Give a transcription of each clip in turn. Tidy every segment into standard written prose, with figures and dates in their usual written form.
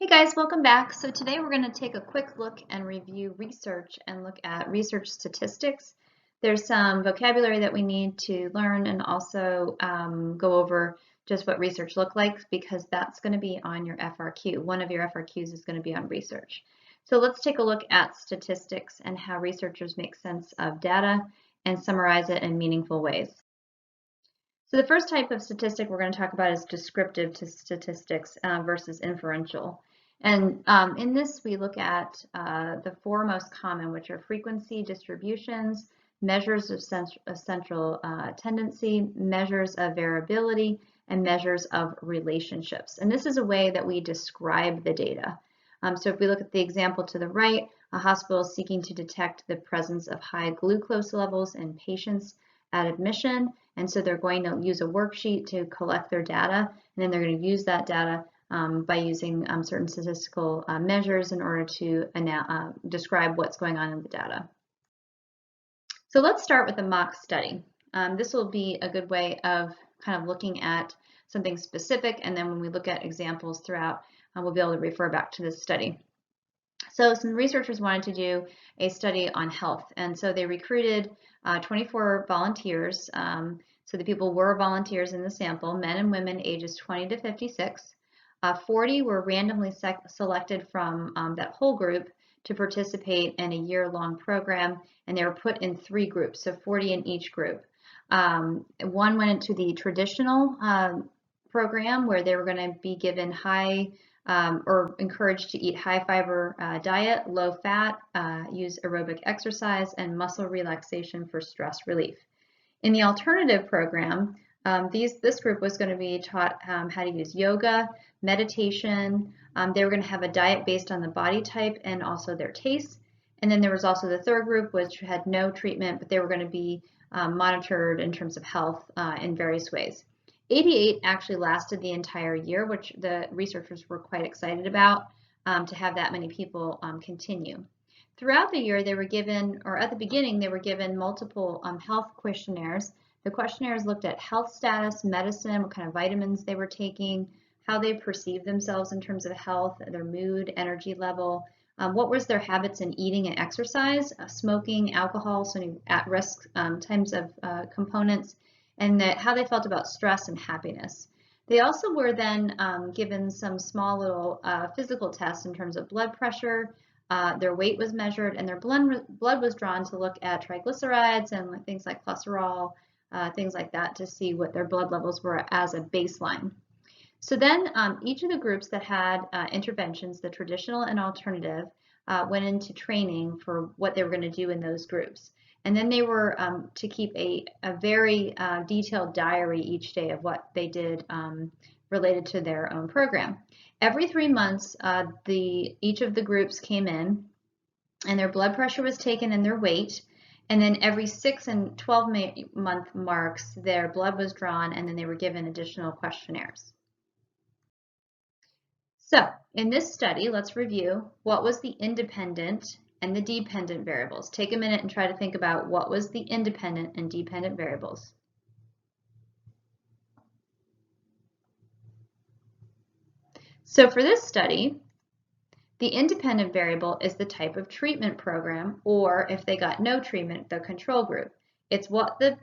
Hey guys, welcome back. So today we're going to take a quick look and review research and look at research statistics. There's some vocabulary that we need to learn and also go over just what research looks like because that's going to be on your FRQ. One of your FRQs is going to be on research. So let's take a look at statistics and how researchers make sense of data and summarize it in meaningful ways. So the first type of statistic we're going to talk about is descriptive statistics versus inferential. And in this, we look at the four most common, which are frequency distributions, measures of central tendency, measures of variability, and measures of relationships. And this is a way that we describe the data. So if we look at the example to the right, a hospital is seeking to detect the presence of high glucose levels in patients at admission. And so they're going to use a worksheet to collect their data, and then they're going to use that data by using certain statistical measures in order to describe what's going on in the data. So let's start with a mock study. This will be a good way of kind of looking at something specific, and then when we look at examples throughout, we'll be able to refer back to this study. So some researchers wanted to do a study on health, and so they recruited 24 volunteers. So the people were volunteers in the sample, men and women ages 20 to 56. 40 were randomly selected from that whole group to participate in a year-long program, and they were put in 3 groups, so 40 in each group. One went into the traditional program where they were going to be given or encouraged to eat high fiber diet, low fat, use aerobic exercise, and muscle relaxation for stress relief. In the alternative program, this group was going to be taught how to use yoga, meditation. They were going to have a diet based on the body type and also their taste. And then there was also the third group, which had no treatment, but they were going to be monitored in terms of health in various ways. 88 actually lasted the entire year, which the researchers were quite excited about to have that many people continue. Throughout the year, they were given, or at the beginning, they were given multiple health questionnaires. The questionnaires looked at health status, medicine, what kind of vitamins they were taking, how they perceived themselves in terms of health, their mood, energy level, what was their habits in eating and exercise, smoking, alcohol, so any at-risk types of components, and how they felt about stress and happiness. They also were then given some small little physical tests in terms of blood pressure. Their weight was measured, and their blood was drawn to look at triglycerides and things like cholesterol, things like that, to see what their blood levels were as a baseline. So then each of the groups that had interventions, the traditional and alternative, went into training for what they were going to do in those groups. And then they were to keep a very detailed diary each day of what they did related to their own program. Every 3 months, each of the groups came in, and their blood pressure was taken and their weight. And then every 6 and 12-month marks, their blood was drawn, and then they were given additional questionnaires. So in this study, let's review what was the independent and the dependent variables. Take a minute and try to think about what was the independent and dependent variables. So for this study, the independent variable is the type of treatment program, or if they got no treatment, the control group. It's what the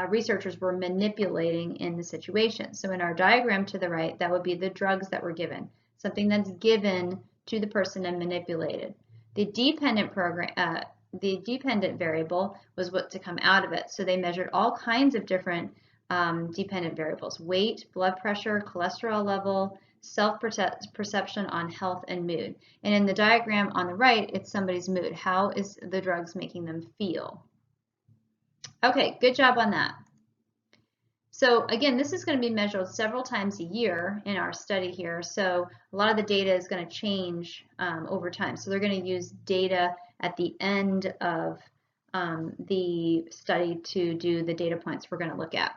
researchers were manipulating in the situation. So in our diagram to the right, that would be the drugs that were given, something that's given to the person and manipulated. The dependent variable was what to come out of it. So they measured all kinds of different dependent variables: weight, blood pressure, cholesterol level, self-perception on health, and mood. And in the diagram on the right, it's somebody's mood. How is the drugs making them feel? Okay, good job on that. So again, this is going to be measured several times a year in our study here. So a lot of the data is going to change over time. So they're going to use data at the end of the study to do the data points we're going to look at.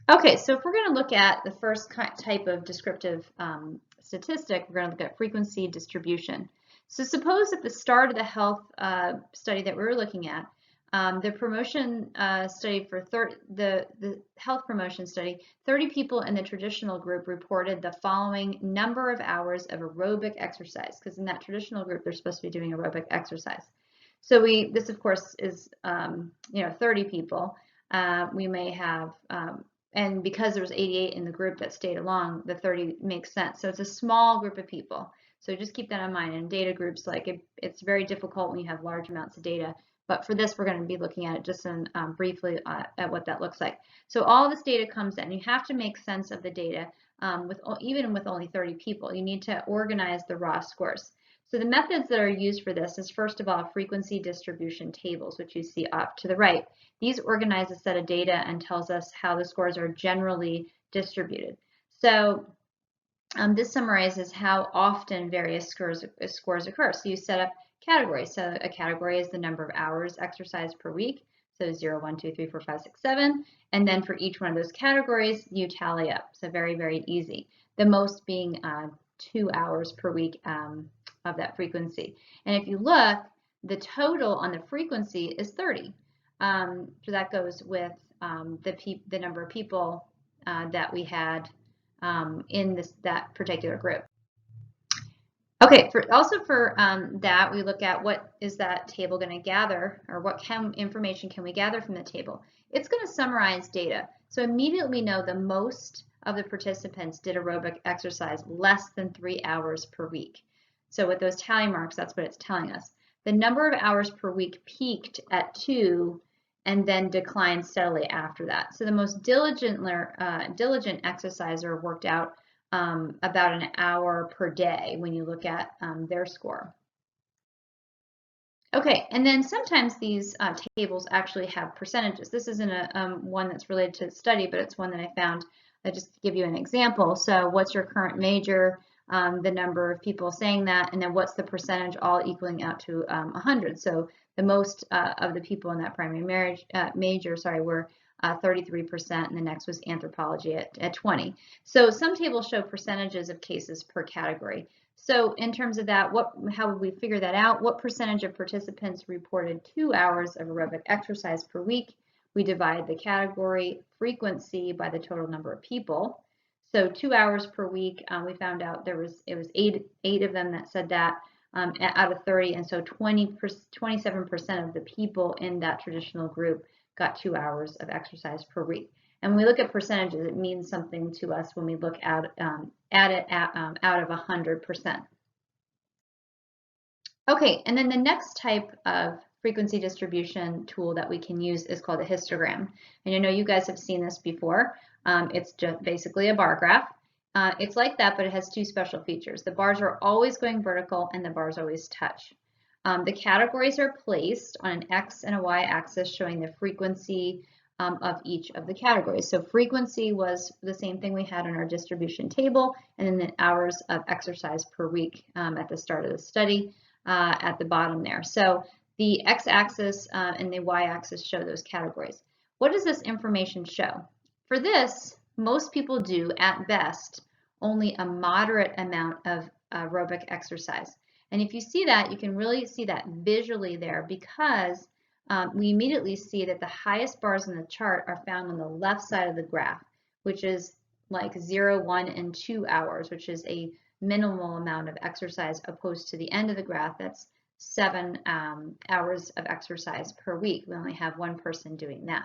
Okay, so if we're going to look at the first type of descriptive statistic, we're going to look at frequency distribution. So suppose at the start of the health study that we were looking at, The promotion study for the health promotion study, 30 people in the traditional group reported the following number of hours of aerobic exercise, because in that traditional group they're supposed to be doing aerobic exercise. So this of course is 30 people. We may have and because there was 88 in the group that stayed along, the 30 makes sense. So it's a small group of people. So just keep that in mind. In data groups, it's very difficult when you have large amounts of data. But for this, we're going to be looking at it just briefly at what that looks like. So all this data comes in. You have to make sense of the data even with only 30 people. You need to organize the raw scores. So the methods that are used for this is, first of all, frequency distribution tables, which you see off to the right. These organize a set of data and tells us how the scores are generally distributed. So this summarizes how often various scores occur. So you set up categories. So a category is the number of hours exercised per week. So 0, 1, 2, 3, 4, 5, 6, 7. And then for each one of those categories, you tally up. So very, very easy. The most being 2 hours per week of that frequency. And if you look, the total on the frequency is 30. So that goes with the number of people that we had in that particular group. Okay, also for that, we look at what is that table going to gather, or what information can we gather from the table. It's going to summarize data. So immediately we know the most of the participants did aerobic exercise less than 3 hours per week. So with those tally marks, that's what it's telling us. The number of hours per week peaked at 2 and then declined steadily after that. So the most diligent exerciser worked out about an hour per day when you look at their score. Okay, and then sometimes these tables actually have percentages. This isn't one that's related to the study, but it's one that I found just to give you an example. So what's your current major, the number of people saying that, and then what's the percentage, all equaling out to 100. So the most of the people in that primary major were 33%, and the next was anthropology at 20. So some tables show percentages of cases per category. So in terms of that, how would we figure that out? What percentage of participants reported 2 hours of aerobic exercise per week? We divide the category frequency by the total number of people. So 2 hours per week, we found out it was eight of them that said that out of 30, and so 27% of the people in that traditional group got 2 hours of exercise per week. And when we look at percentages, it means something to us when we look at it out of 100%. Okay, and then the next type of frequency distribution tool that we can use is called a histogram. And I know you guys have seen this before. It's just basically a bar graph. It's like that, but it has two special features. The bars are always going vertical and the bars always touch. The categories are placed on an X and a Y axis showing the frequency of each of the categories. So frequency was the same thing we had in our distribution table, and then the hours of exercise per week at the start of the study at the bottom there. So the X-axis and the Y-axis show those categories. What does this information show? For this, most people do, at best, only a moderate amount of aerobic exercise. And if you see that, you can really see that visually there, because we immediately see that the highest bars in the chart are found on the left side of the graph, which is like 0, 1, and 2 hours, which is a minimal amount of exercise, opposed to the end of the graph, that's 7 hours of exercise per week. We only have one person doing that.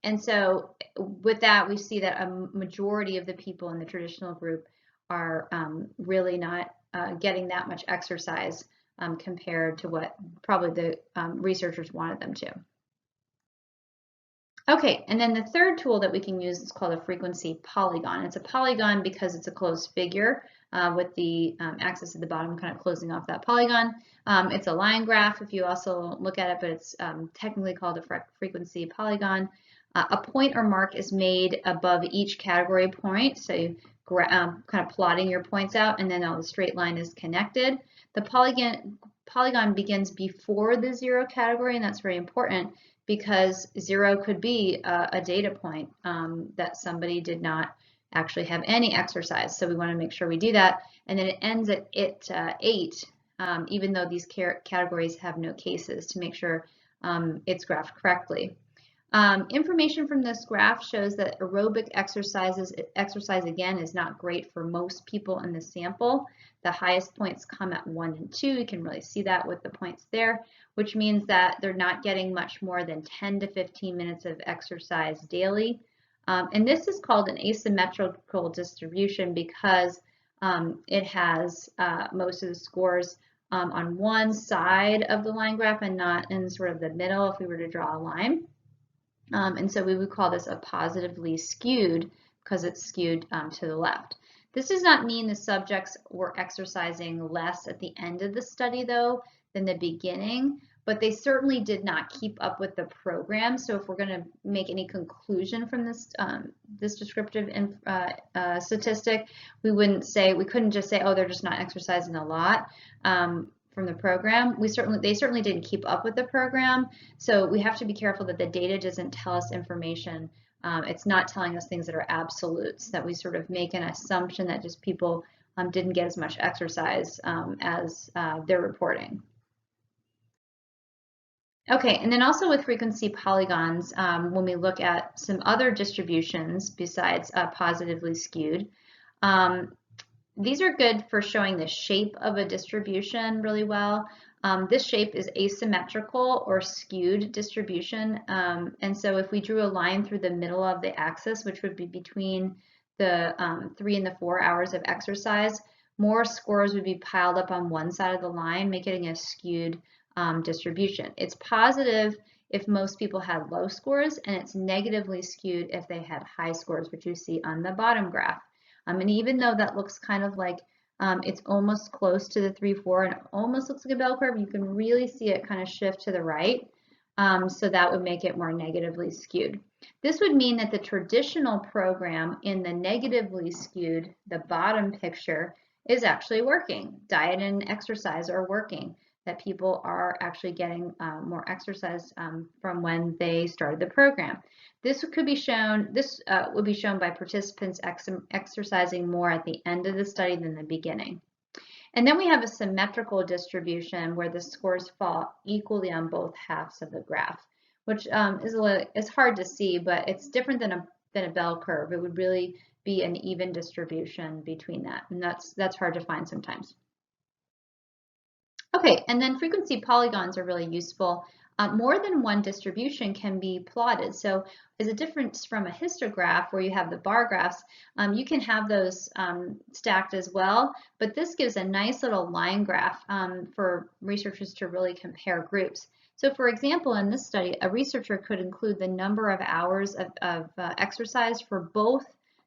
And so with that, we see that a majority of the people in the traditional group are really not getting that much exercise compared to what probably the researchers wanted them to. Okay, and then the third tool that we can use is called a frequency polygon. It's a polygon because it's a closed figure with the axis at the bottom kind of closing off that polygon. It's a line graph if you also look at it, but it's technically called a frequency polygon. A point or mark is made above each category point, so you kind of plotting your points out, and then the straight line is connected. The polygon begins before the 0 category, and that's very important because 0 could be a data point that somebody did not actually have any exercise. So we want to make sure we do that. And then it ends at 8, even though these categories have no cases, to make sure it's graphed correctly. Information from this graph shows that aerobic exercise again is not great for most people in the sample. The highest points come at 1 and 2. You can really see that with the points there, which means that they're not getting much more than 10 to 15 minutes of exercise daily. And this is called an asymmetrical distribution because it has most of the scores on one side of the line graph and not in sort of the middle if we were to draw a line. And so we would call this a positively skewed because it's skewed to the left. This does not mean the subjects were exercising less at the end of the study though than the beginning, but they certainly did not keep up with the program. So if we're going to make any conclusion from this this descriptive statistic, we couldn't just say, oh, they're just not exercising a lot. From the program, they certainly didn't keep up with the program. So we have to be careful that the data doesn't tell us information. It's not telling us things that are absolutes, that we sort of make an assumption that just people didn't get as much exercise as they're reporting. Okay, and then also with frequency polygons, when we look at some other distributions besides positively skewed, these are good for showing the shape of a distribution really well. This shape is asymmetrical or skewed distribution. And so if we drew a line through the middle of the axis, which would be between the 3 and the 4 hours of exercise, more scores would be piled up on one side of the line, making a skewed distribution. It's positive if most people had low scores, and it's negatively skewed if they had high scores, which you see on the bottom graph. And even though that looks kind of like it's almost close to the 3-4 and it almost looks like a bell curve, you can really see it kind of shift to the right. So that would make it more negatively skewed. This would mean that the traditional program in the negatively skewed, the bottom picture, is actually working. Diet and exercise are working, that people are actually getting more exercise from when they started the program. This would be shown by participants exercising more at the end of the study than the beginning. And then we have a symmetrical distribution where the scores fall equally on both halves of the graph, which is hard to see, but it's different than a bell curve. It would really be an even distribution between that, and that's hard to find sometimes. Okay, and then frequency polygons are really useful. More than one distribution can be plotted. So as a difference from a histograph where you have the bar graphs, you can have those stacked as well, but this gives a nice little line graph for researchers to really compare groups. So for example, in this study, a researcher could include the number of hours of exercise for both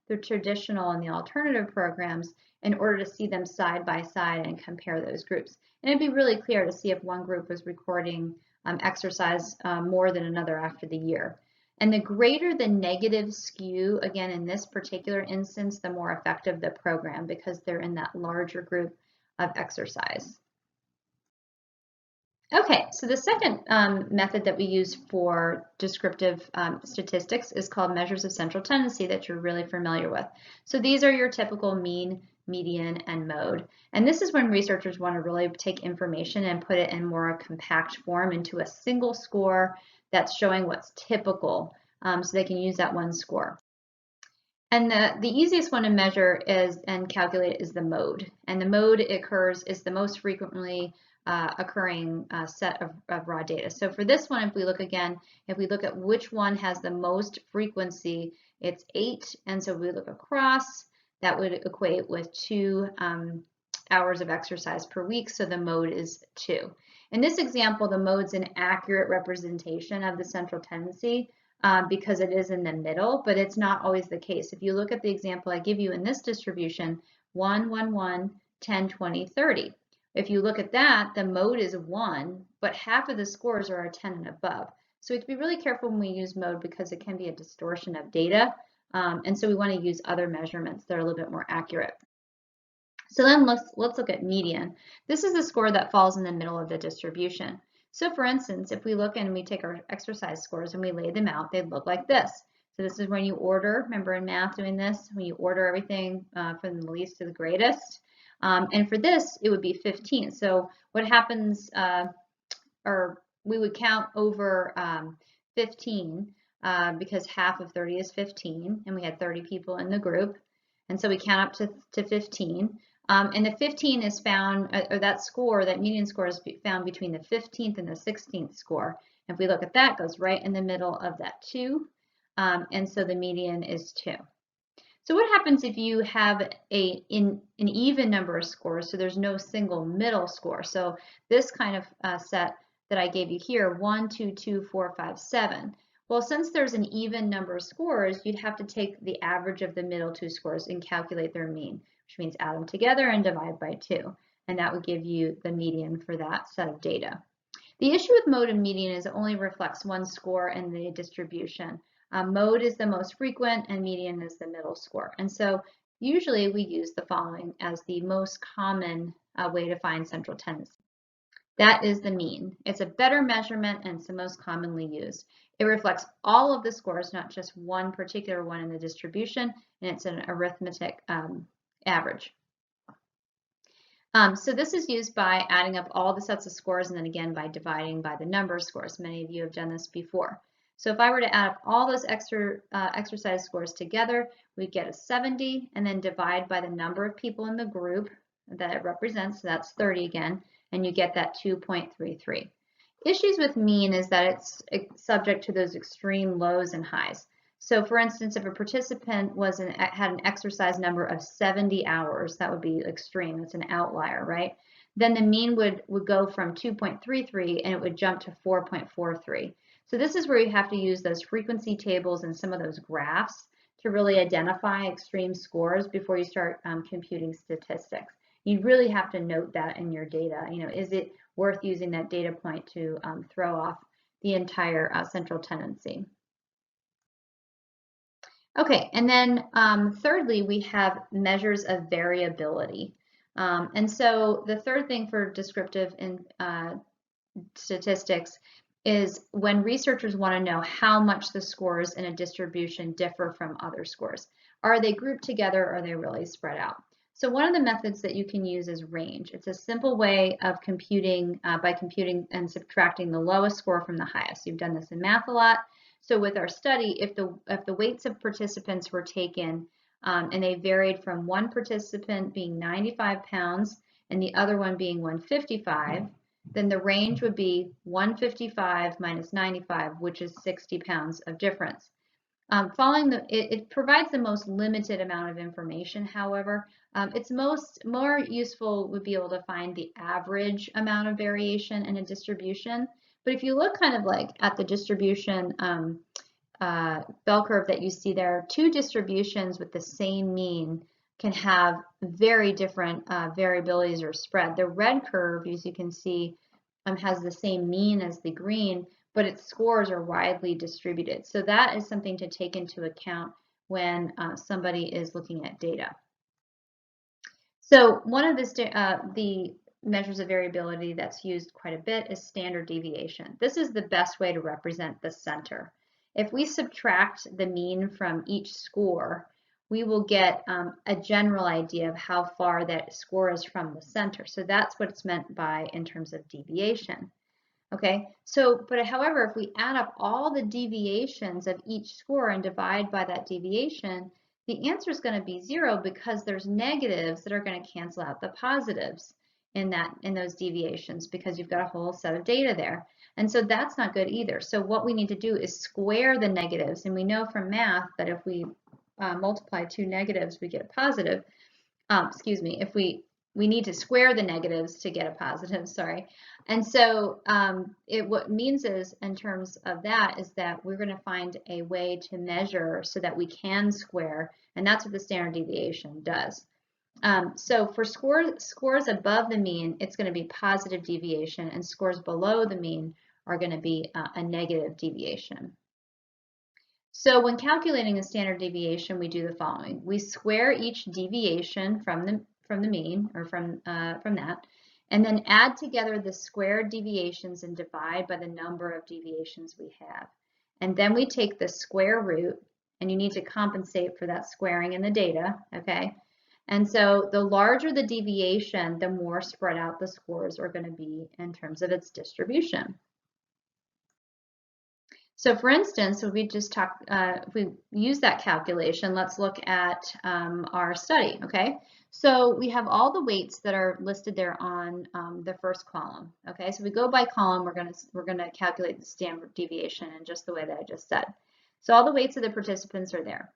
the traditional and the alternative programs in order to see them side by side and compare those groups. And it'd be really clear to see if one group was recording exercise more than another after the year. And the greater the negative skew, again, in this particular instance, the more effective the program because they're in that larger group of exercise. Okay, so the second method that we use for descriptive statistics is called measures of central tendency that you're really familiar with. So these are your typical mean, median, and mode. And this is when researchers want to really take information and put it in more compact form into a single score that's showing what's typical, so they can use that one score. And the easiest one to measure and calculate is the mode. And the mode is the most frequently occurring set of raw data. So for this one, if we look at which one has the most frequency, it's 8. And so if we look across, that would equate with 2 hours of exercise per week. So the mode is 2. In this example, the mode's an accurate representation of the central tendency because it is in the middle, but it's not always the case. If you look at the example I give you in this distribution, 1, 1, 1, 10, 20, 30. If you look at that, the mode is 1, but half of the scores are a 10 and above. So we have to be really careful when we use mode because it can be a distortion of data. And so we want to use other measurements that are a little bit more accurate. So then let's look at median. This is the score that falls in the middle of the distribution. So for instance, if we look and we take our exercise scores and we lay them out, they'd look like this. So this is when you order, remember in math doing this, when you order everything from the least to the greatest. And for this, it would be 15. So what happens, or we would count over 15 because half of 30 is 15, and we had 30 people in the group. And so we count up to 15. And the 15 is found, or that score, that median score is found between the 15th and the 16th score. If we look at that, it goes right in the middle of that 2. And so the median is 2. So what happens if you have an even number of scores, so there's no single middle score? So this kind of set that I gave you here, 1, 2, 2, 4, 5, 7. Well, since there's an even number of scores, you'd have to take the average of the middle 2 scores and calculate their mean, which means add them together and divide by 2. And that would give you the median for that set of data. The issue with mode and median is it only reflects one score in the distribution. Mode is the most frequent and median is the middle score. And so usually we use the following as the most common way to find central tendency. That is the mean. It's a better measurement and it's the most commonly used. It reflects all of the scores, not just one particular one in the distribution, and it's an arithmetic average. So this is used by adding up all the sets of scores and then again by dividing by the number of scores. Many of you have done this before. So if I were to add up all those exercise scores together, we'd get a 70 and then divide by the number of people in the group that it represents, so that's 30 again, and you get that 2.33. Issues with mean is that it's subject to those extreme lows and highs. So for instance, if a participant had an exercise number of 70 hours, that would be extreme, it's an outlier, right? Then the mean would go from 2.33 and it would jump to 4.43. So this is where you have to use those frequency tables and some of those graphs to really identify extreme scores before you start computing statistics. You really have to note that in your data. You know, is it worth using that data point to throw off the entire central tendency? Okay, and then thirdly, we have measures of variability. And so the third thing for descriptive in statistics is when researchers want to know how much the scores in a distribution differ from other scores. Are they grouped together or are they really spread out? So one of the methods that you can use is range. It's a simple way of computing by computing and subtracting the lowest score from the highest. You've done this in math a lot. So with our study, if the weights of participants were taken and they varied from one participant being 95 pounds and the other one being 155, then the range would be 155 minus 95, which is 60 pounds of difference. It provides the most limited amount of information. However, it's more useful would be able to find the average amount of variation in a distribution. But if you look kind of like at the distribution bell curve that you see there, two distributions with the same mean can have very different variabilities or spread. The red curve, as you can see, has the same mean as the green, but its scores are widely distributed. So that is something to take into account when somebody is looking at data. So one of the measures of variability that's used quite a bit is standard deviation. This is the best way to represent the center. If we subtract the mean from each score, we will get a general idea of how far that score is from the center. So that's what it's meant by in terms of deviation. Okay, so, but however, if we add up all the deviations of each score and divide by that deviation, the answer is going to be 0 because there's negatives that are going to cancel out the positives in those deviations because you've got a whole set of data there. And so that's not good either. So what we need to do is square the negatives. And we know from math that if we multiply two negatives, we get a positive. Excuse me, if we need to square the negatives to get a positive, sorry. And so what it means is, in terms of that, is that we're going to find a way to measure so that we can square, and that's what the standard deviation does. So for scores above the mean, it's going to be positive deviation, and scores below the mean are going to be a negative deviation. So when calculating a standard deviation, we do the following. We square each deviation from the mean, or from that, and then add together the squared deviations and divide by the number of deviations we have. And then we take the square root, and you need to compensate for that squaring in the data, okay? And so the larger the deviation, the more spread out the scores are going to be in terms of its distribution. So for instance, if we just talk, if we use that calculation, let's look at our study, okay? So we have all the weights that are listed there on the first column, okay? So we go by column, we're gonna calculate the standard deviation in just the way that I just said. So all the weights of the participants are there,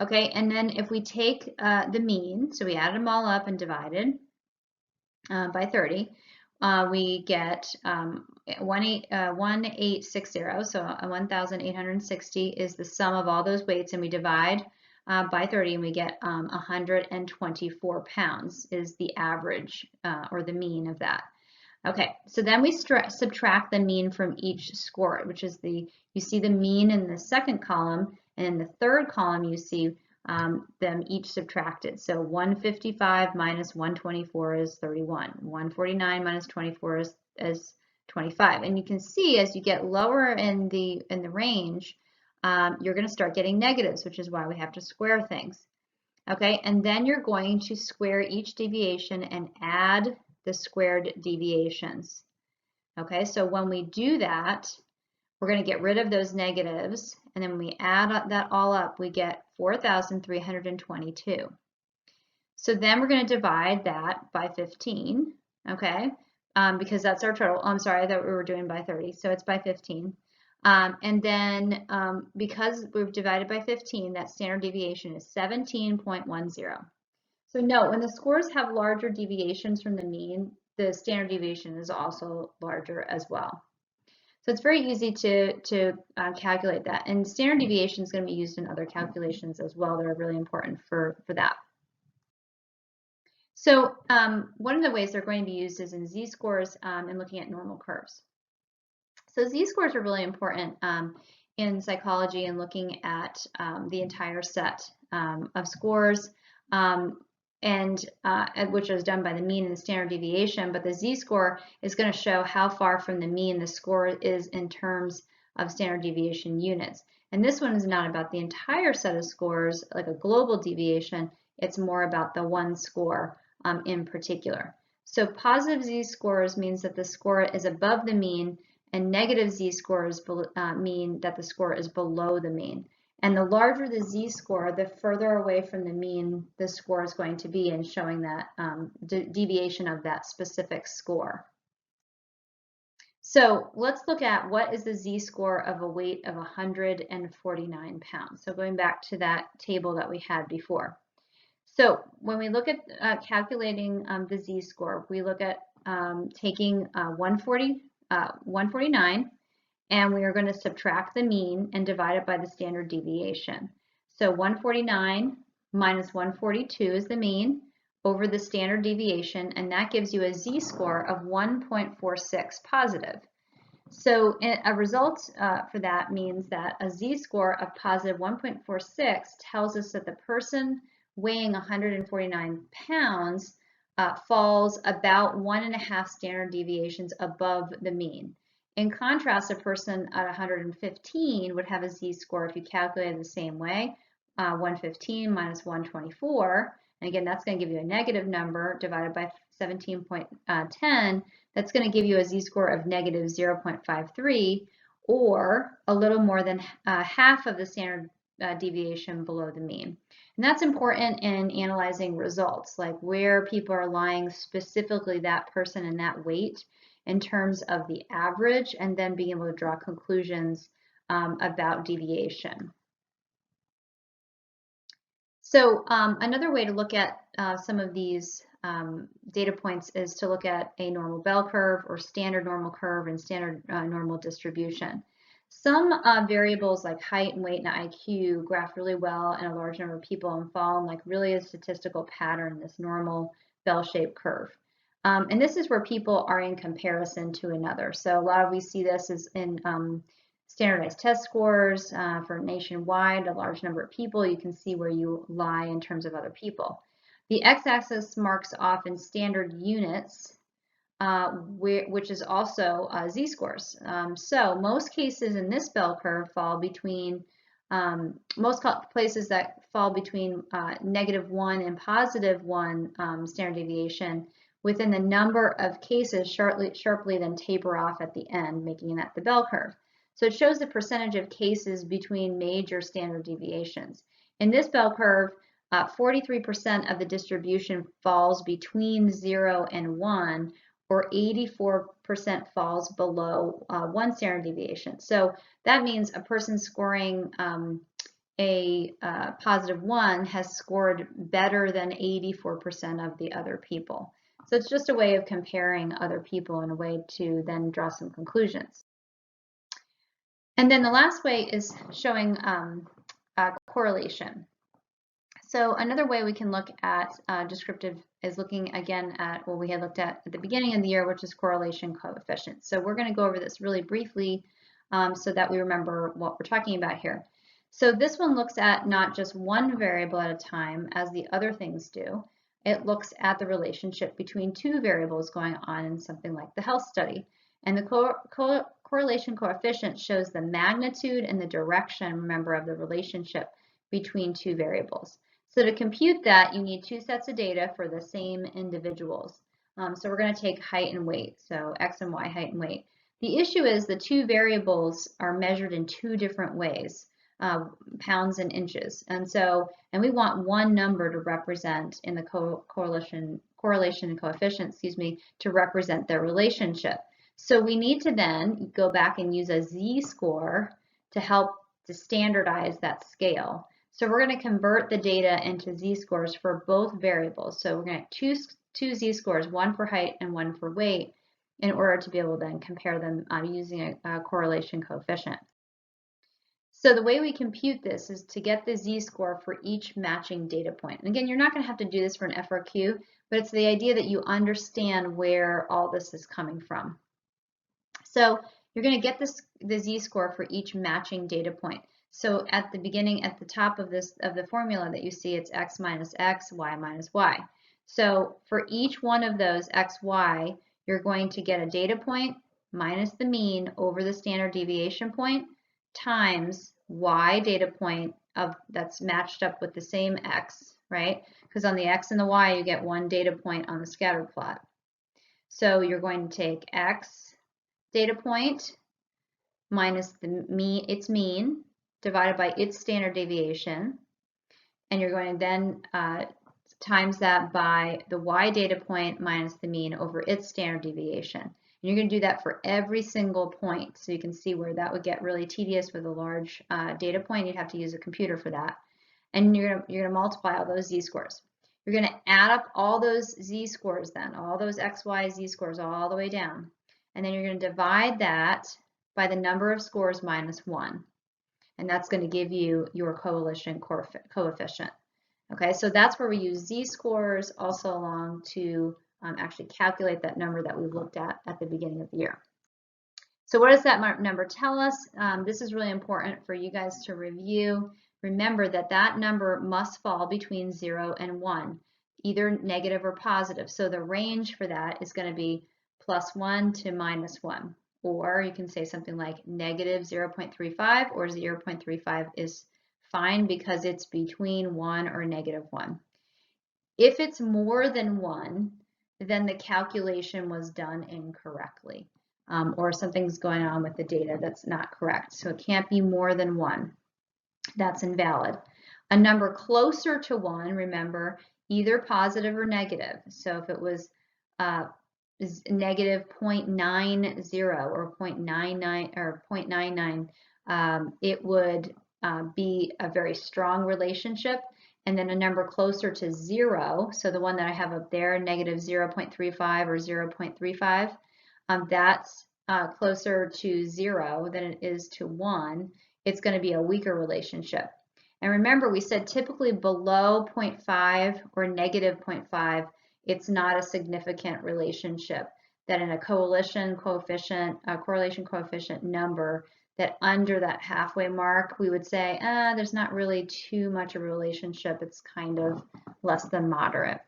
okay? And then if we take the mean, so we added them all up and divided by 30, we get 1860, so 1,860 is the sum of all those weights, and we divide by 30 and we get 124 pounds is the average or the mean of that. Okay, so then we subtract the mean from each score, which is you see the mean in the second column, and in the third column you see them each subtracted. So 155 minus 124 is 31. 149 minus 24 is 25. And you can see as you get lower in the range, you're going to start getting negatives, which is why we have to square things. Okay, and then you're going to square each deviation and add the squared deviations. Okay, so when we do that, we're going to get rid of those negatives, and then when we add that all up, we get 4,322. So then we're going to divide that by 15, okay, because that's our total. Oh, I'm sorry, I thought we were doing by 30, so it's by 15. And then because we've divided by 15, that standard deviation is 17.10. So note, when the scores have larger deviations from the mean, the standard deviation is also larger as well. So it's very easy to calculate that. And standard deviation is going to be used in other calculations as well that are really important for that. So one of the ways they're going to be used is in z-scores and looking at normal curves. So z-scores are really important in psychology and looking at the entire set of scores, which is done by the mean and the standard deviation, but the z-score is going to show how far from the mean the score is in terms of standard deviation units. And this one is not about the entire set of scores, like a global deviation, it's more about the one score in particular. So positive z-scores means that the score is above the mean, and negative z-scores mean that the score is below the mean. And the larger the z-score, the further away from the mean the score is going to be in showing that deviation of that specific score. So let's look at what is the z-score of a weight of 149 pounds. So going back to that table that we had before. So when we look at calculating the z-score, we look at taking 149, and we are going to subtract the mean and divide it by the standard deviation. So 149 minus 142 is the mean over the standard deviation, and that gives you a z-score of 1.46 positive. So a result for that means that a z-score of positive 1.46 tells us that the person weighing 149 pounds falls about 1.5 standard deviations above the mean. In contrast, a person at 115 would have a z-score, if you calculate it the same way, 115 minus 124, and again, that's going to give you a negative number divided by 17.10, that's going to give you a z-score of negative 0.53, or a little more than half of the standard deviation below the mean. And that's important in analyzing results, like where people are lying specifically, that person and that weight, in terms of the average, and then being able to draw conclusions about deviation. So another way to look at some of these data points is to look at a normal bell curve or standard normal curve and standard normal distribution. Some variables like height and weight and IQ graph really well in a large number of people and fall in like really a statistical pattern, this normal bell-shaped curve. And this is where people are in comparison to another. So a lot of we see this is in standardized test scores for nationwide, a large number of people. You can see where you lie in terms of other people. The x-axis marks off in standard units, which is also z-scores. So most cases in this bell curve fall between, most places that fall between -1 and +1 standard deviation within the number of cases sharply then taper off at the end, making that the bell curve. So it shows the percentage of cases between major standard deviations. In this bell curve, 43% of the distribution falls between 0 and 1, or 84% falls below 1 standard deviation. So that means a person scoring a positive 1 has scored better than 84% of the other people. So it's just a way of comparing other people and a way to then draw some conclusions. And then the last way is showing correlation. So another way we can look at descriptive is looking again at what we had looked at the beginning of the year, which is correlation coefficient. So we're going to go over this really briefly so that we remember what we're talking about here. So this one looks at not just one variable at a time as the other things do. It looks at the relationship between two variables going on in something like the health study. And the correlation coefficient shows the magnitude and the direction, remember, of the relationship between two variables. So to compute that, you need two sets of data for the same individuals. So we're going to take height and weight, so X and Y, height and weight. The issue is the two variables are measured in two different ways, pounds and inches. And we want one number to represent in the correlation coefficient, to represent their relationship. So we need to then go back and use a z-score to help to standardize that scale. So we're going to convert the data into z-scores for both variables. So we're going to have two z-scores, one for height and one for weight, in order to be able to then compare them using a correlation coefficient. So the way we compute this is to get the z-score for each matching data point. And again, you're not going to have to do this for an FRQ, but it's the idea that you understand where all this is coming from. So you're going to get the z-score for each matching data point. So at the beginning, at the top of the formula that you see, it's x minus x, y minus y. So for each one of those x, y, you're going to get a data point minus the mean over the standard deviation point times y data point that's matched up with the same x, right? Because on the x and the y, you get one data point on the scatter plot. So you're going to take x data point minus its mean divided by its standard deviation, and you're going to then times that by the y data point minus the mean over its standard deviation. And you're going to do that for every single point, so you can see where that would get really tedious with a large data point. You'd have to use a computer for that. And you're going to multiply all those z-scores. You're going to add up all those z-scores then, all those x, y, z-scores all the way down. And then you're going to divide that by the number of scores minus 1. And that's going to give you your correlation coefficient. Okay, so that's where we use z-scores also along to actually calculate that number that we looked at the beginning of the year. So what does that number tell us? This is really important for you guys to review. Remember that that number must fall between 0 and 1, either negative or positive. So the range for that is going to be +1 to -1. Or you can say something like negative 0.35 or 0.35 is fine because it's between 1 or -1. If it's more than 1, then the calculation was done incorrectly, or something's going on with the data that's not correct. So it can't be more than 1. That's invalid. A number closer to 1, remember, either positive or negative. So if it was negative 0.90 or 0.99 or 0.99, it would be a very strong relationship. And then a number closer to 0, so the one that I have up there, negative 0.35 or 0.35, that's closer to 0 than it is to 1. It's going to be a weaker relationship. And remember, we said typically below 0.5 or negative 0.5, it's not a significant relationship. That in a correlation coefficient number, that under that halfway mark, we would say, there's not really too much of a relationship. It's kind of less than moderate.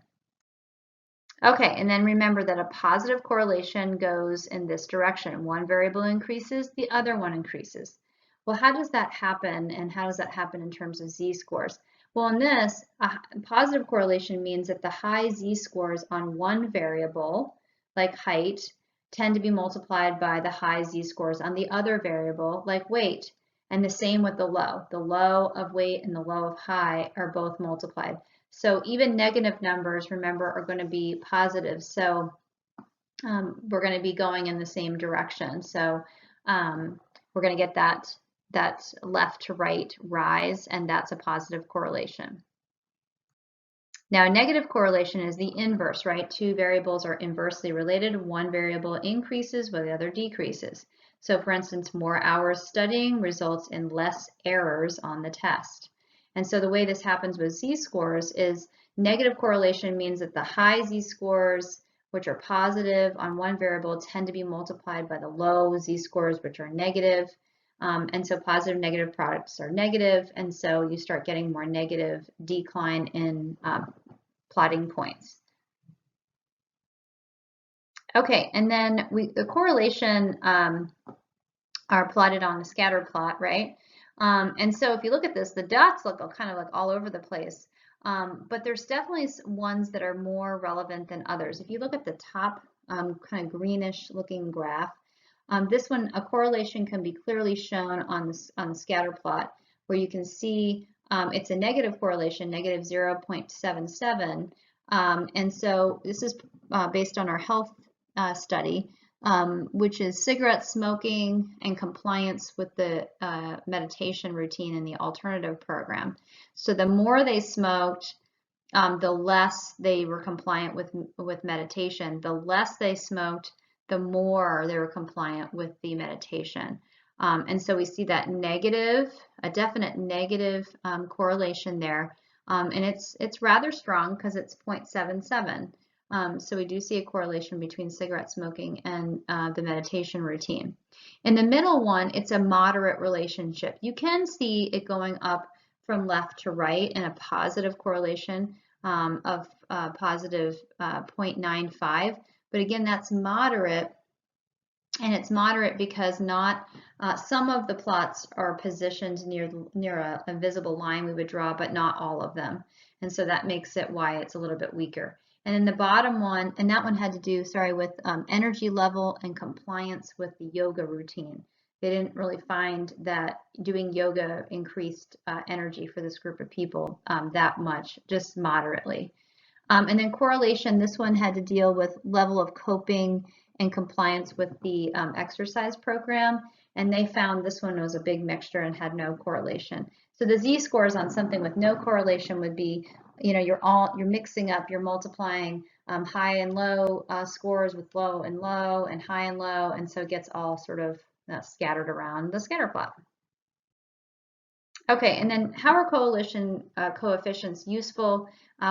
Okay, and then remember that a positive correlation goes in this direction. One variable increases, the other one increases. Well, how does that happen, and how does that happen in terms of z-scores? Well, in this, a positive correlation means that the high z-scores on one variable, like height, tend to be multiplied by the high z-scores on the other variable, like weight. And the same with the low. The low of weight and the low of high are both multiplied. So even negative numbers, remember, are going to be positive. So we're going to be going in the same direction. So we're going to get that left to right rise, and that's a positive correlation. Now, a negative correlation is the inverse, right? Two variables are inversely related. One variable increases while the other decreases. So for instance, more hours studying results in less errors on the test. And so the way this happens with z-scores is negative correlation means that the high z-scores, which are positive on one variable, tend to be multiplied by the low z-scores, which are negative. And so positive and negative products are negative, and so you start getting more negative decline in plotting points. Okay, and then the correlation are plotted on the scatter plot, right? And so if you look at this, the dots look kind of like all over the place, but there's definitely ones that are more relevant than others. If you look at the top kind of greenish looking graph, this one, a correlation can be clearly shown on the scatter plot, where you can see it's a negative correlation, negative 0.77. And so this is based on our health study, which is cigarette smoking and compliance with the meditation routine in the alternative program. So the more they smoked, the less they were compliant with meditation. The less they smoked, the more they were compliant with the meditation. And so we see that negative, a definite negative correlation there. And it's rather strong because it's 0.77. So we do see a correlation between cigarette smoking and the meditation routine. In the middle one, it's a moderate relationship. You can see it going up from left to right in a positive correlation of positive 0.95. But again, that's moderate, and it's moderate because not some of the plots are positioned near a visible line we would draw, but not all of them. And so that makes it why it's a little bit weaker. And then the bottom one, and that one had to do, sorry, with energy level and compliance with the yoga routine. They didn't really find that doing yoga increased energy for this group of people that much, just moderately. And then correlation, this one had to deal with level of coping and compliance with the exercise program. And they found this one was a big mixture and had no correlation. So the z-scores on something with no correlation would be, you know, you're mixing up, you're multiplying high and low scores with low and high and low, and so it gets all sort of scattered around the scatter plot. Okay, and then how are correlation coefficients useful?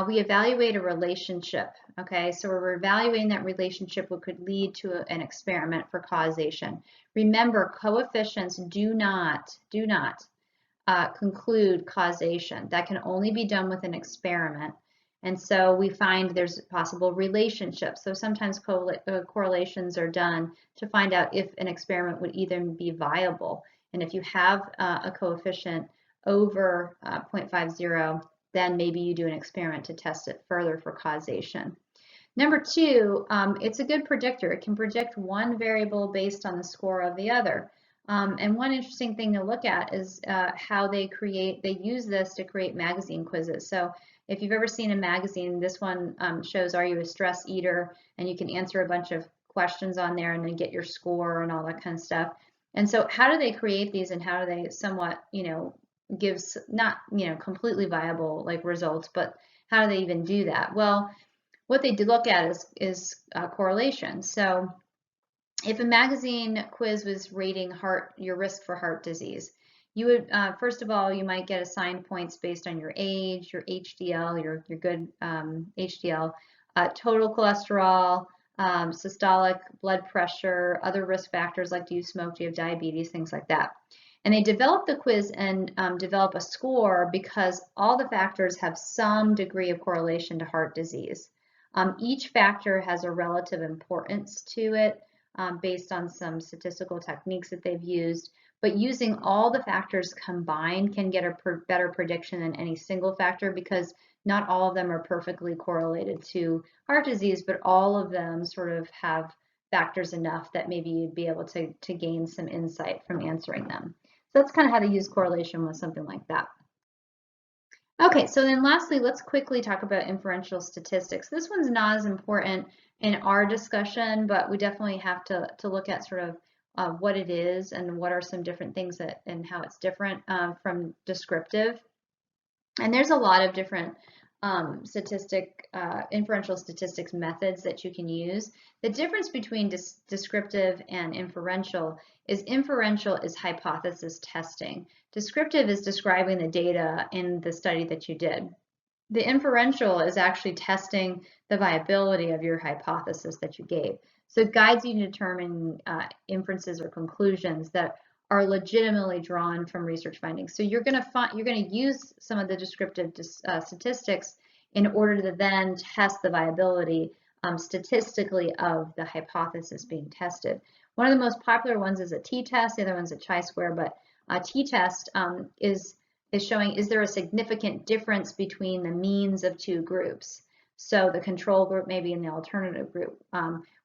We evaluate a relationship, okay? So we're evaluating that relationship, what could lead to an experiment for causation. Remember, coefficients do not conclude causation. That can only be done with an experiment. And so we find there's possible relationships. So sometimes correlations are done to find out if an experiment would even be viable. And if you have a coefficient over 0.50, then maybe you do an experiment to test it further for causation. Number two, it's a good predictor. It can predict one variable based on the score of the other. And one interesting thing to look at is how they use this to create magazine quizzes. So if you've ever seen a magazine, this one shows, are you a stress eater? And you can answer a bunch of questions on there and then get your score and all that kind of stuff. And so how do they create these, and how do they somewhat, gives not, completely viable like results, but how do they even do that? Well, what they look at is correlation. So if a magazine quiz was rating your risk for heart disease, you would, first of all, you might get assigned points based on your age, your HDL, your good HDL, total cholesterol, systolic blood pressure, other risk factors like do you smoke, do you have diabetes, things like that. And they develop the quiz and develop a score because all the factors have some degree of correlation to heart disease. Each factor has a relative importance to it based on some statistical techniques that they've used, but using all the factors combined can get a better prediction than any single factor, because not all of them are perfectly correlated to heart disease, but all of them sort of have factors enough that maybe you'd be able to gain some insight from answering them. So that's kind of how to use correlation with something like that. Okay, so then lastly, let's quickly talk about inferential statistics. This one's not as important in our discussion, but we definitely have to look at sort of what it is and what are some different things that and how it's different from descriptive. And there's a lot of different inferential statistics methods that you can use. The difference between descriptive and inferential is hypothesis testing. Descriptive is describing the data in the study that you did. The inferential is actually testing the viability of your hypothesis that you gave. So it guides you to determine inferences or conclusions that are legitimately drawn from research findings. So you're going to use some of the descriptive statistics in order to then test the viability statistically of the hypothesis being tested. One of the most popular ones is a t-test. The other one's a chi-square, but a t-test is showing, is there a significant difference between the means of two groups? So the control group maybe in the alternative group,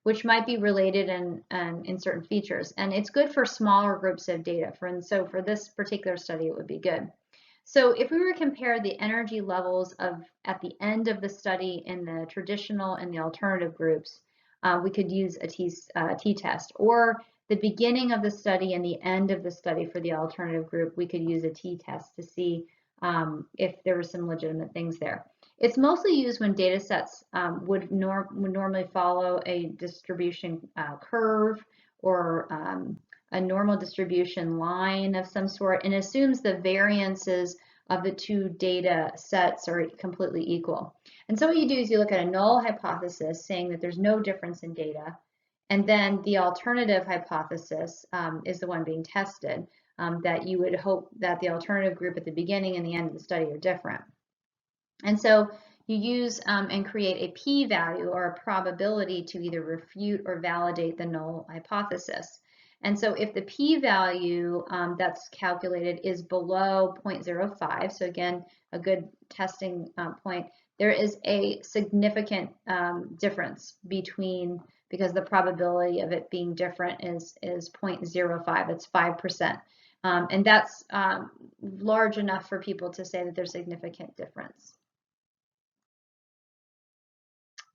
which might be related in certain features. And it's good for smaller groups of data. So for this particular study, it would be good. So if we were to compare the energy levels at the end of the study in the traditional and the alternative groups, we could use a t-test. Or the beginning of the study and the end of the study for the alternative group, we could use a t-test to see if there were some legitimate things there. It's mostly used when data sets would normally follow a distribution curve or a normal distribution line of some sort, and assumes the variances of the two data sets are completely equal. And so what you do is you look at a null hypothesis saying that there's no difference in data, and then the alternative hypothesis is the one being tested, that you would hope that the alternative group at the beginning and the end of the study are different. And so you use and create a p-value or a probability to either refute or validate the null hypothesis. And so if the p-value that's calculated is below 0.05, so again, a good testing point, there is a significant difference because the probability of it being different is 0.05, it's 5%. And that's large enough for people to say that there's significant difference.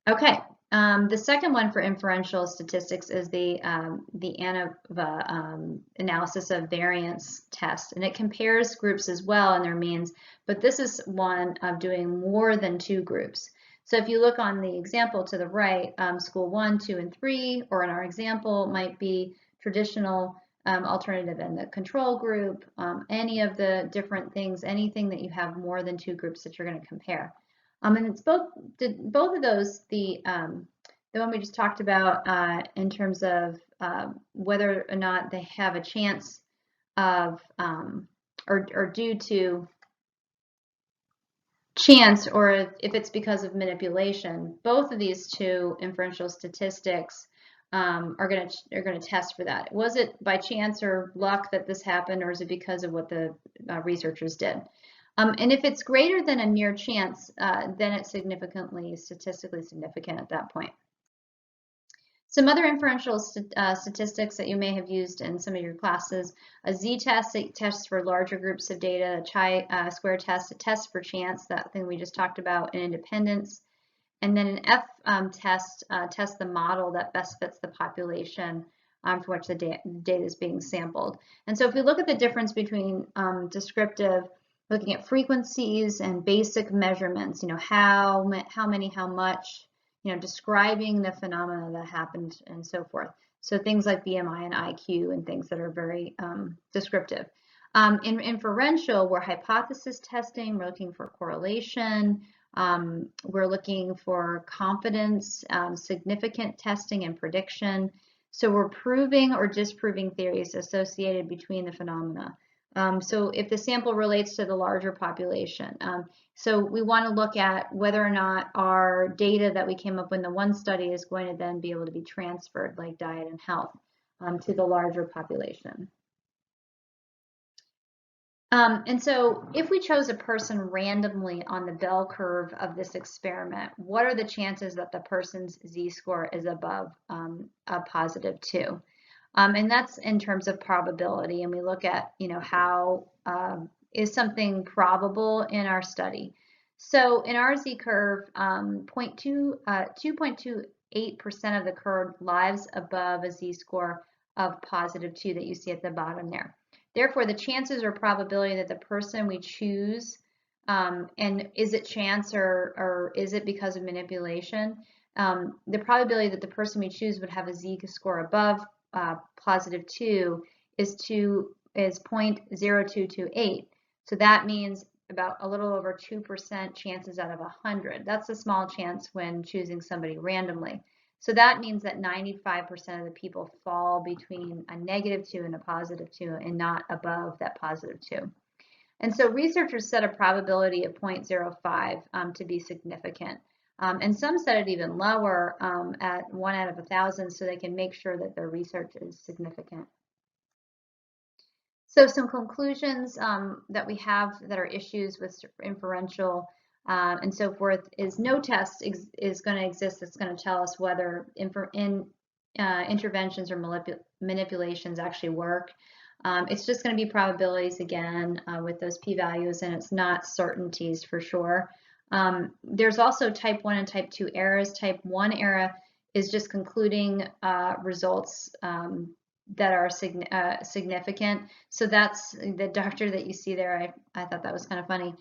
Okay, the second one for inferential statistics is the ANOVA analysis of variance test, and it compares groups as well and their means, but this is one of doing more than two groups. So if you look on the example to the right, school 1, 2, and 3, or in our example might be traditional alternative and the control group, any of the different things, anything that you have more than two groups that you're going to compare. And it's both of those, the one we just talked about in terms of whether or not they have a chance of or due to chance, or if it's because of manipulation. Both of these two inferential statistics are going to test for that. Was it by chance or luck that this happened, or is it because of what the researchers did? And if it's greater than a mere chance, then it's statistically significant at that point. Some other inferential statistics that you may have used in some of your classes: a z-test, it tests for larger groups of data; a chi-square test, it tests for chance, that thing we just talked about in independence; and then an f-test tests the model that best fits the population for which the data is being sampled. And so if we look at the difference between descriptive, looking at frequencies and basic measurements, how many, how much, describing the phenomena that happened and so forth. So things like BMI and IQ and things that are very descriptive. In inferential, we're hypothesis testing, we're looking for correlation, we're looking for confidence, significant testing and prediction. So we're proving or disproving theories associated between the phenomena. So if the sample relates to the larger population, so we want to look at whether or not our data that we came up with in the one study is going to then be able to be transferred, like diet and health, to the larger population. And so if we chose a person randomly on the bell curve of this experiment, what are the chances that the person's z-score is above a positive 2? And that's in terms of probability. And we look at, how is something probable in our study. So in our z-curve, 2.28% of the curve lies above a z-score of positive 2 that you see at the bottom there. Therefore, the chances or probability that the person we choose, and is it chance or is it because of manipulation? The probability that the person we choose would have a z-score above positive 2 is 0.0228. So that means about a little over 2% chances out of 100. That's a small chance when choosing somebody randomly. So that means that 95% of the people fall between a negative 2 and a positive 2 and not above that positive 2. And so researchers set a probability of 0.05 to be significant. And some set it even lower at 1 out of 1,000 so they can make sure that their research is significant. So some conclusions that we have that are issues with inferential and so forth is no test is going to exist that's going to tell us whether interventions or manipulations actually work. It's just going to be probabilities again with those p-values, and it's not certainties for sure. There's also type 1 and type 2 errors. Type 1 error is just concluding results that are significant. So that's the doctor that you see there. I thought that was kind of funny,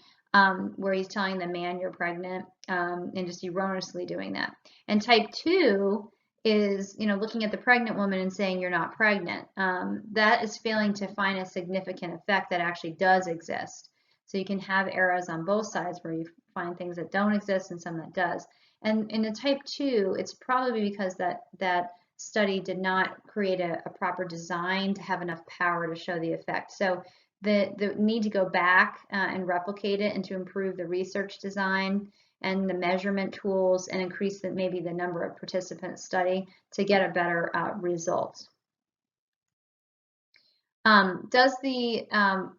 where he's telling the man you're pregnant and just erroneously doing that. And type 2 is, looking at the pregnant woman and saying you're not pregnant. That is failing to find a significant effect that actually does exist. So you can have errors on both sides where you find things that don't exist and some that does. And in a type 2, it's probably because that study did not create a proper design to have enough power to show the effect. So the need to go back and replicate it and to improve the research design and the measurement tools and increase maybe the number of participants study to get a better result.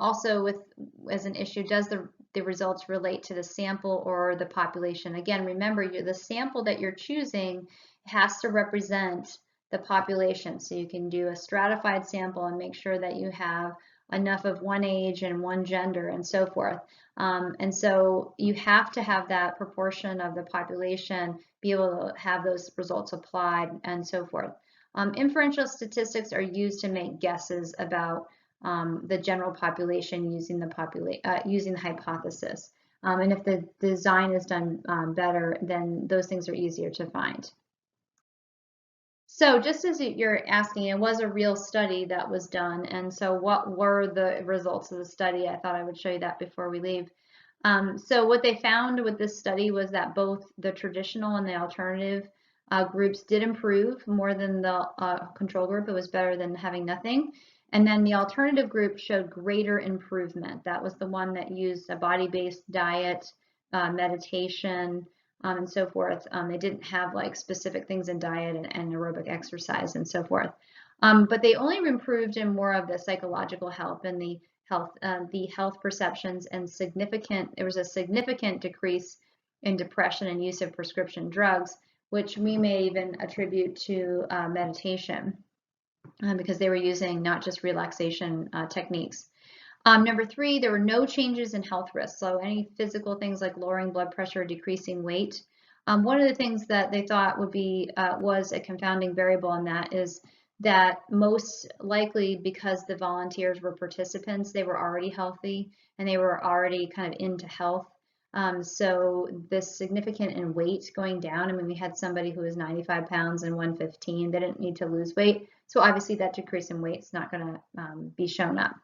Also as an issue, does the results relate to the sample or the population? Again, remember, the sample that you're choosing has to represent the population. So you can do a stratified sample and make sure that you have enough of one age and one gender and so forth. And so you have to have that proportion of the population be able to have those results applied and so forth. Inferential statistics are used to make guesses about the general population using the hypothesis. And if the design is done better, then those things are easier to find. So just as you're asking, it was a real study that was done. And so what were the results of the study? I thought I would show you that before we leave. So what they found with this study was that both the traditional and the alternative groups did improve more than the control group. It was better than having nothing. And then the alternative group showed greater improvement. That was the one that used a body-based diet, meditation, and so forth. They didn't have like specific things in diet and aerobic exercise and so forth. But they only improved in more of the psychological health and the health perceptions, and there was a significant decrease in depression and use of prescription drugs, which we may even attribute to meditation because they were using not just relaxation techniques. Number 3, there were no changes in health risks. So any physical things like lowering blood pressure, decreasing weight. One of the things that they thought would be was a confounding variable in that is that most likely because the volunteers were participants, they were already healthy and they were already kind of into health. So this significant in weight going down, I mean, we had somebody who was 95 pounds and 115, they didn't need to lose weight. So obviously that decrease in weight is not going to be shown up.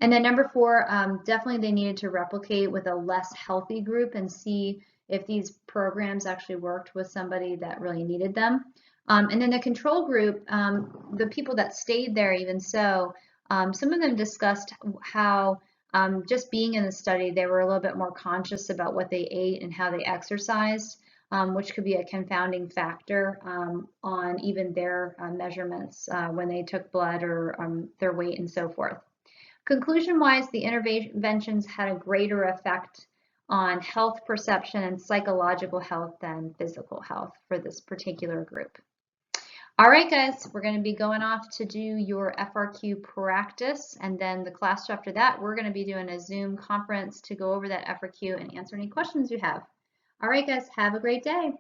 And then number 4, definitely they needed to replicate with a less healthy group and see if these programs actually worked with somebody that really needed them. And then the control group, the people that stayed there even so, some of them discussed how just being in the study, they were a little bit more conscious about what they ate and how they exercised, which could be a confounding factor on even their measurements when they took blood or their weight and so forth. Conclusion-wise, the interventions had a greater effect on health perception and psychological health than physical health for this particular group. All right, guys, we're going to be going off to do your FRQ practice, and then the class after that, we're going to be doing a Zoom conference to go over that FRQ and answer any questions you have. All right, guys, have a great day.